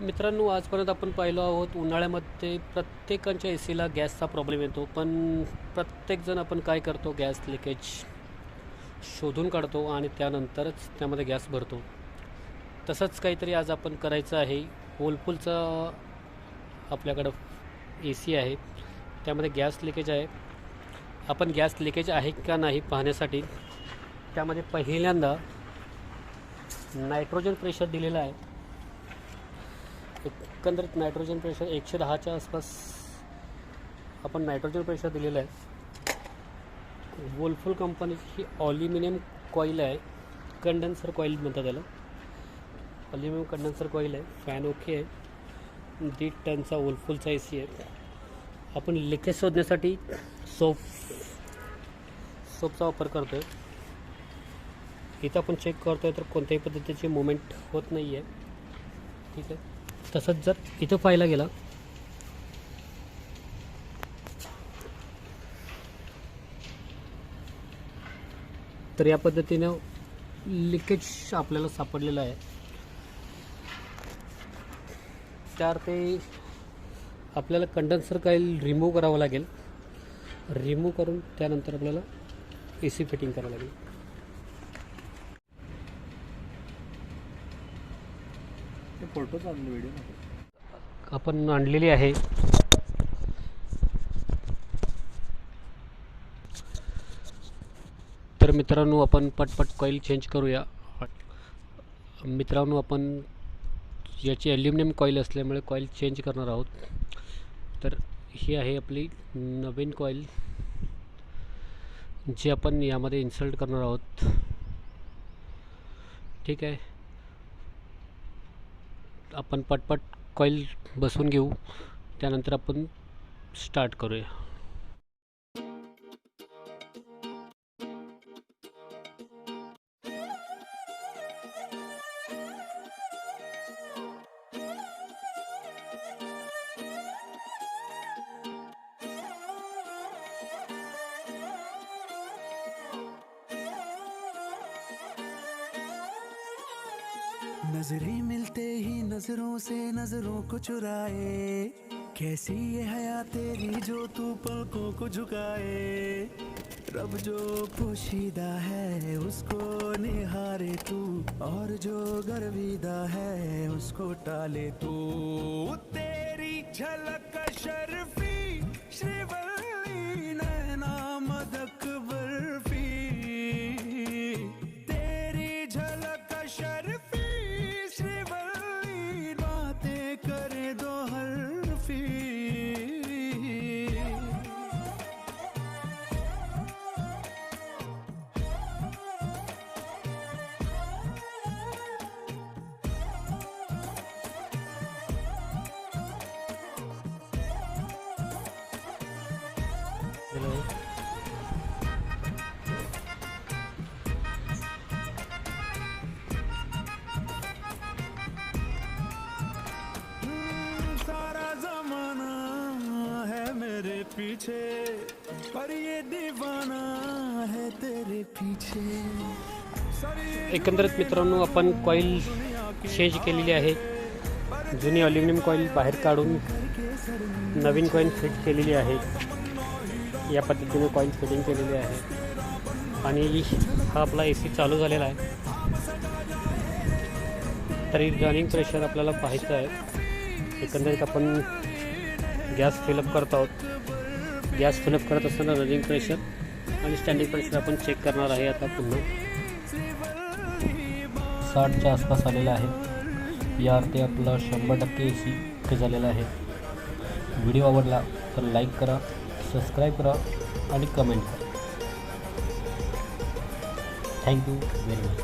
मित्रांनो, आजपर्यंत आपण पाहिलो आहोत उन्हाळ्यामध्ये प्रत्येकाच्या एसीला गॅसचा प्रॉब्लेम येतो. पण प्रत्येकजण आपण काय करतो, गॅस लिकेज शोधून काढतो आणि त्यानंतरच त्यामध्ये गॅस भरतो. तसंच काहीतरी आज आपण करायचं आहे. व्हर्लपूलचा आपल्याकडं ए सी आहे, त्यामध्ये गॅस लिकेज आहे. आपण गॅस लिकेज आहे का नाही पाहण्यासाठी त्यामध्ये पहिल्यांदा नायट्रोजन प्रेशर दिलेलं आहे. एकंदरीत नायट्रोजन प्रेशर 110च्या आसपास आपण नायट्रोजन प्रेशर दिलेलं आहे. व्हर्लपूल कंपनीची ही ॲल्युमिनियम कॉईल आहे, कंडेन्सर कॉईल म्हणतात त्याला. ॲल्युमिनियम कंडेन्सर कॉईल आहे. फॅन ओके आहे. 1.5 टनचा व्हर्लपूलचा ए सी आहे. आपण लिकेज शोधण्यासाठी सोपचा वापर करतो आहे. इथं आपण चेक करतो आहे तर कोणत्याही पद्धतीची मुवमेंट होत नाही आहे. ठीक आहे. तसंच जर इथं पाहायला गेला तर या पद्धतीनं लिकेज आपल्याला सापडलेलं आहे. त्यावर ते आपल्याला कंडेन्सर कॉईल रिमूव्ह करावं लागेल. रिमूव्ह करून त्यानंतर आपल्याला ए सी फिटिंग करावं लागेल. फोटोचा व्हिडिओ आपण आणलेली आहे. तर मित्रांनो, आपण पटपट कॉईल चेंज करूया. मित्रांनो, आपण याची ॲल्युमिनियम कॉईल असल्यामुळे कॉईल चेंज करणार आहोत. तर ही आहे आपली नवीन कॉईल जी आपण यामध्ये इन्सर्ट करणार आहोत. ठीक आहे. आपण पटपट कॉईल बसवून घेऊ, त्यानंतर आपण स्टार्ट करूया. नजरें मिलते ही नजरों से नजरों को चुराए, कैसी ये हया तेरी जो तू पलकों को झुकाए. रब जो पोशीदा है उसको निहारे तू, और जो गर्विदा है उसको टाले तू. तेरी झलक शर्फी श्रीवल्ली नैना मदक बर्फी, तेरी झलक शर्फी श्रीवल्ली बातें करे दो हरफी. सारा जमाना है मेरे पीछे, पर ये दीवाना है तेरे पीछे. एकंदरीत मित्रांनो, आपण कॉईल चेंज केलेली आहे. जुनी ॲल्युमिनियम कॉईल बाहेर काढून नवीन कॉईल फिट केलेली आहे. या पद्धतीने कॉईल फिटिंग केलेली आहे आणि हा आपला ए सी चालू झालेला आहे. तरी रनिंग प्रेशर आपल्याला पाहायचं आहे. एकंदरीत आपण गॅस फिलअप करत आहोत. गॅस फिलअप करत असताना रनिंग प्रेशर आणि स्टँडिंग प्रेशर आपण चेक करणार आहे. आता पुन्हा 60च्या आसपास आलेला आहे. याअर्थी आपला 100% ए सी फिट झालेला आहे. व्हिडिओ आवडला तर लाईक करा, सबस्क्राईब करा आणि कमेंट करा. Thank you very much.